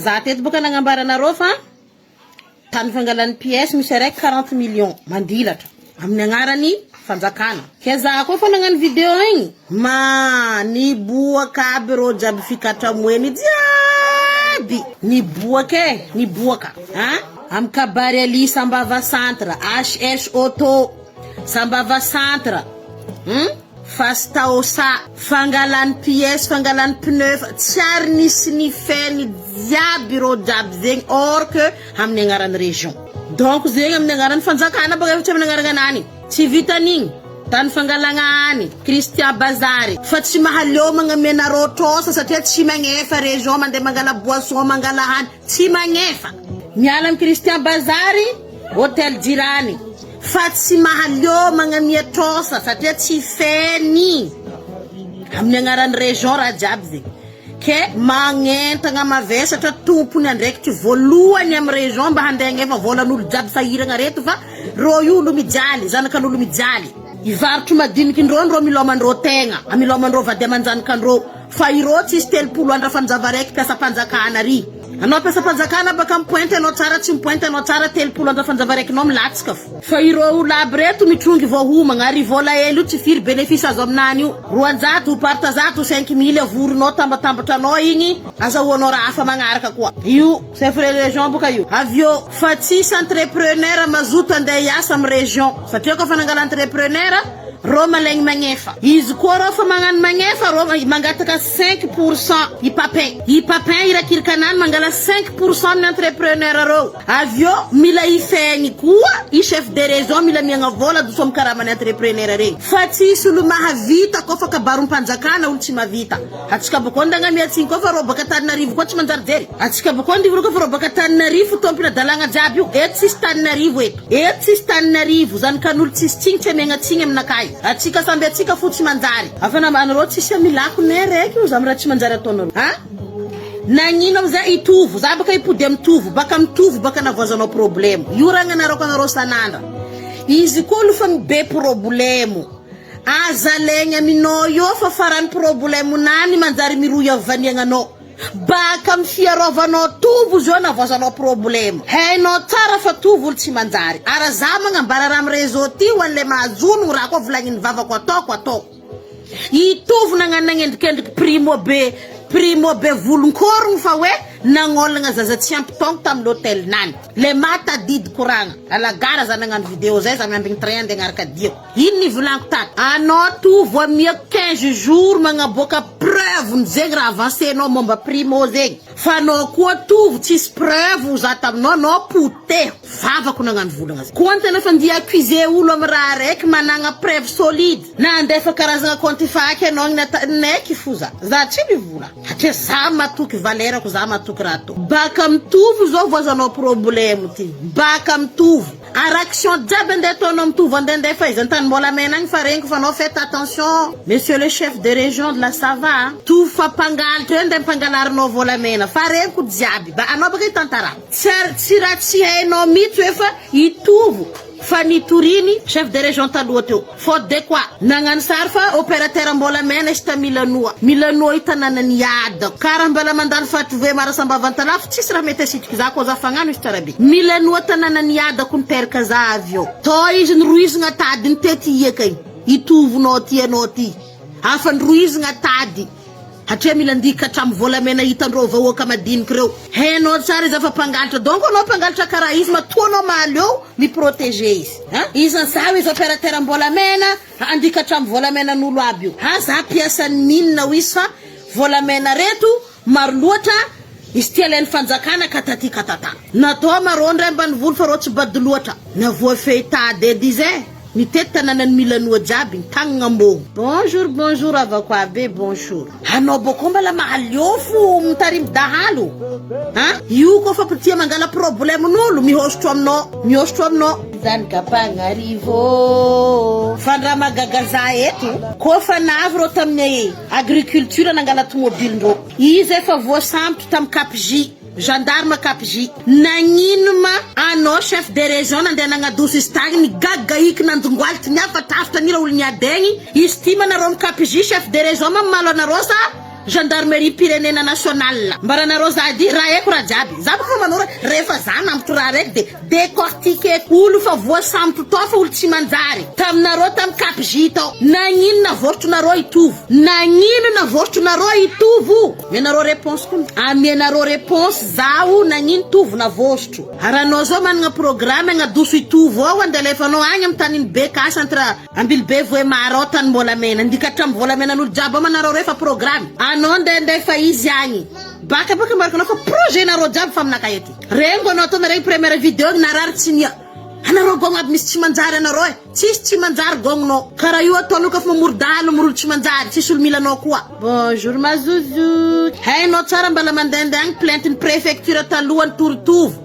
za teto boka nagnambaranareo fa tany fangalany pièce misy araiky 40 millions mandilatra amin'ny agnarany fanjakana. Ke za koa fa nagnano video igny niboaka aby rô jiaby fikatra moeny jiaby niboaka am kabary ali Sambava centre HS auto Sambava centre face taosa fangalany pièce fangalany pneu tsary nisy ni feny jiaby rô jiaby zegny or que amin'ny agnarany région. Donc zegny amin'ny agnarany fanjakana baka efa tsy amin'ny agnarana nani tsy vitanigny tany fangalagna any Christian Bazary fa tsy mahaleo magnamena rotrosa satria tsy magnefa région mandeha mangala boisson mangala hany tsy magnefa miala am Christian Bazary hôtel jirany fa tsy mahaleo magnamia trosa satria tsy feny amin'ny agnarany région raha jiaby zegny ke magnentagna mavesatra tompony andraikitry voalohany am région mba handeha agnefa volan'olo jiaby sahiragna reto fa ro io olo mijaly zanakan'olo mijaly ivarotro madinikin-drô milomandrô tegna amilomandrô vady amanjanakandrô fa irô tsisy 30 andra fanjava raiky piasa panjakana ry anao piasa panjakana baka mipointe anao tsara tsy mipointe anao tsara 30 andra fanjava raiky anao milatsika fa irô olo aby reto mitrongy voahomagna ary vola ely io tsy firy bénéfice azo aminany io 200 partazato 5000 avorinao tambatambatra anao igny azahoanao raha hafa magnaraka koa io chef de région boka io avio fa tsisy entrepreneur mazoto andeha hiasa am région satria koa fa nangala entrepreneur ro malegny magnefa izy koa ro fa magnano magnefa ro mangataka 5% ipapin irakirikanany mangala 5% ny entrepreneur ro avio mila ifegny koa i chef de région mila miagna vola do som karamany entrepreneur regny fa tsisy olo mahavita koa fa kabaro mpanjakana olo tsy mavita atsika boko ndagna miatsigny koa fa ro baka Tananarivo koa tsy manjary jery atsika boko ndivolo koa fa ro baka Tananarivo tompina dalagna jiaby io eto tsisy Tananarivo eto tsisy Tananarivo zany kan'olo tsisy tsigny tsy amiagna aminakay atsika samby atsika fotsy manjary afanambanareo tsisy milako ne raiky io zamy raha tsy manjary ataonareo nagnino amizay itovo za baka ipody amitovo baka navoazanao problème io raha agnanarako anareo sanandra izy koa olo fa mibe problème azalegny aminao io fa farany problème nany manjary miroy avaniagnanao baka mi fiarovanao tovo zio navoazanao problème hainao tsara fa tovo olo tsy manjary ara za magnambara raha am réseau ty ho an'le mahazono raha koa volagnin'ny vavako ataoko itovo nagnendrikendriky primo be volonkorogno fa hoe nagnolagna zaza tsy ampy tongo tamy l'hôtel nany le mata didy koragna alagara za nagnano vidéo zay za miambigny train andeha agnaraka diako ino ny volaniko tato anao tovo amiako 15 jours magnaboaka preuve zegny raha avancé-nao momba primo zegny fa anao koa tovo tsisy preuve za taminao anao poteho vavako nagnano volagna zay koa antena fa ndia accusé olo amy raha raiky managna preuve solide na andefa karazagna compte faky anao naiky fo za tsy mivola satria za matoky valerako za matoky raha to baka mitovy zao voazanao problème ty baka mitovy araction jiaby andeha ataonao mitovy andeha fa izy antany mbola mena agny fa regniko fa anao faites attention monsieur le chef de région de la Sava tovy fa mpangalitra eo andeha mpangalarinao volamena fa regniko jiaby ba anao baka hitantara tsy raha tsy hainao mihitsy hoe fa itovy fa nitorini chef de région taloha teo faute de quoi nagnano sary fa opérateur mbola mena izy ta milanoa itananany ada karaha mbala mandalo fatove mara sambavantalafo tsisy raha mety asitriky za koa za fagnano izy tsara be milanoa tananany adako niteraka za avy eo to izy niroizigna tady nitety iakay itovonao ty anao ty hafa niroizigna tady hatria mila ndika hatramy volamena hitandreo vahoaka madiniky reo hainao tsara izy afa mpangalitra donc anao mpangalitra karaha izy matoanao maly eo miprotéger izy izy ansaho izy opérateur mbolamena andika hatramy volamenan'olo aby io za piasany minina ho izy fa volamena reto maro loatra izy tia leny fanjakana katata natao marondra ambany volo fa rô tsy bady loatra na voafeitady edy izy mitety tananany milanoa jiaby tagnana ambogno bonjour avako abe bonjour anao boko mbala mahaliofo mitarimy dahalo io koa fa tia mangala problème n'olo mihosotro aminao zany kampagnarivo fandraha magaga za eto koa fa navy rô tamin'ny agriculture nangala tomobile ndrô izy efa voasampitry tamy capj gendarme capj nagnino ma anao chef de région nandeha nagnadoso izy tagny ny gagahiky nandongoality niafa trafitra nira olo niadegny izy ty manareo capj chef de région mamalo anareo sa gendarmerie pirenena nationale mbaranareo zady raha eko raha jiaby za baka manao rehefa za namtro raha raiky de décortiquer olo fa voasambotra tao fa olo tsy manjary taminareo tam kapj tao nagnino navoritronareo itovy nagnino navoritronareo itovo menareo réponse koa amenareo réponse zaho nagnino tovo navostro aranao zao managna programme agnadoso itovo ao andalefanao agny amy taniny be kasy entre ambilibe voemaro tany mbolamena ndikatra amy volamenan'olo jiaby ao manareo refa programme anao ndeha fa izy agny baka marikanao fa projet nareo jiaby fa aminaka ety rengo anao ataona regny première vidéo narary tsy nia anareo gogno aby misy tsy manjary anareo tsisy tsy manjary gogninao karaha io atao aloka fa mamordalo mirolo tsy manjary tsisy olo milanao koa bonjour mazouzou hainao tsara mbala mandehandeha agny plainteny préfecture talohany toritovo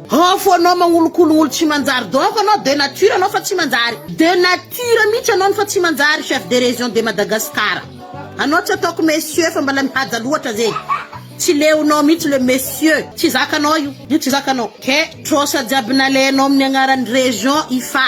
fo anao magnolokolo tsy manjary donc anao de nature anao fa tsy manjary de nature mihitsy anao fa tsy manjary chef de région de Madagascar anao tsy ataoko monsieur fa mbala mihaja loatra zegny tsy leonao mihitsy le monsieur tsy zakanao io tsy zakanao ke trosa jiaby nalenao amin'ny agnaran'ny région ifa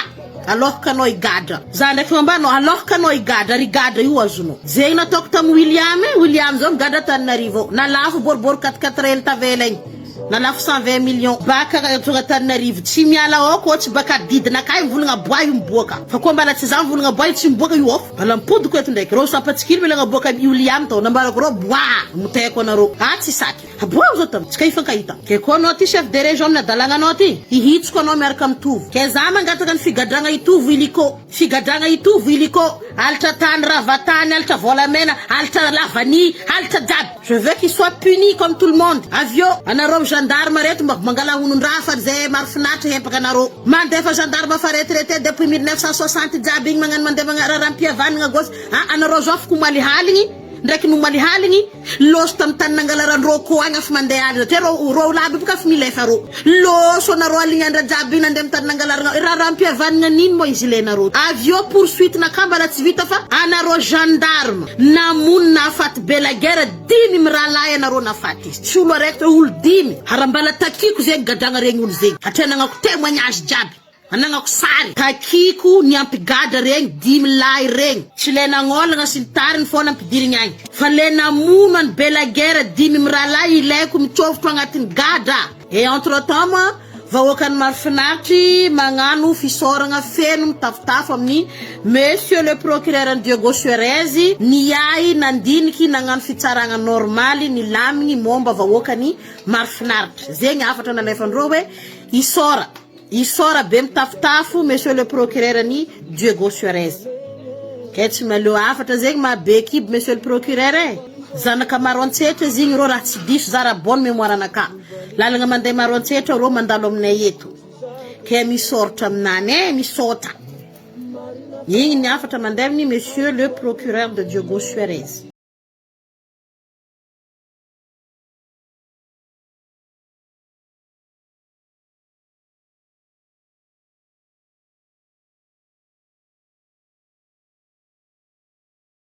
alohaka anao igadra za ndraiky fambanao alohaka anao igadra ry gadra io azonao zegny nataoko tamy William zao migadra Tananarivo nalafo boribory 4 tavela igny nalafo 120 millions baka tonga Tananarivo tsy miala ao ko tsy baka didina kay mivolagna bois io miboaka fa koa mbala tsy za mivolagna bois tsy miboaka io off bala mipodiko eto ndraiky ro sampatsikily milagna boaka William tao nambarako ro bois muteko anareo tsy saky aboa zao tam tsy ka ifankahita ke koa anao ty chef de région amina dalagna anao ty ihitsiko anao miaraka mitovy ke za mangataka ny figadragna itovo iliko alitra tany ravatany alitra volamena alitra lavany alitra jiaby je veux qu'il soit puni comme tout le monde avio anareo gendarme reto mba mangala honondraha fa zay maro finatra hempaka anareo mandefa gendarme fa retraité depuis 1960 jiaby igny magnano mandeha rarampihavanagna gosy anareo zao afaka malihaligny ndraiky nomalihaligny loso tamy tany nangalaran'reo ko agny afa mandeha aligny te ro laby baka afa milefa ro loso anareo aligny andra jiaby igny nandeha amy tany nangalarana rarampihavanagna nino mo izy ilenareo avio poursuite nakambala tsy vita fa anareo gendarme namono nafaty Belaguerre 10 miralahy anareo nafaty izy tsy olo araiky olo 10 harambala takiko zegny gadragna regny olo zegny atria nagnako témoignage jiaby anagnako sary takiko ny ampigadra regny 10 lahy regny tsy le nagnolagna sy tariny fona ampidirigny agny fa le namono any Belaguerre 10 miralahy ilaiko mitsofotro agnatin'ny gadra et entre temps ma vahoakany maro finaritra magnano fisoragna feno mitafotafo amin'ny monsieur le procureur Diego Suarez niay nandiniky nagnano fitsaragna normaly ny lamigny momba vahoakany maro finaritra zegny afatra nalefandreo hoe isora be mitafotafo monsieur le procureur ni Diego Suarez ke tsy maleo afatra zegny mabe kiby monsieur le procureur zanaka marontsetra zigny ro raha tsy diso zara bonne mémoire anaka lalagna mandeha marontsetra ro mandalo aminay eto ke misoratra aminany misota igny ny afatra mandeha amin'ny monsieur le procureur de Diego Suarez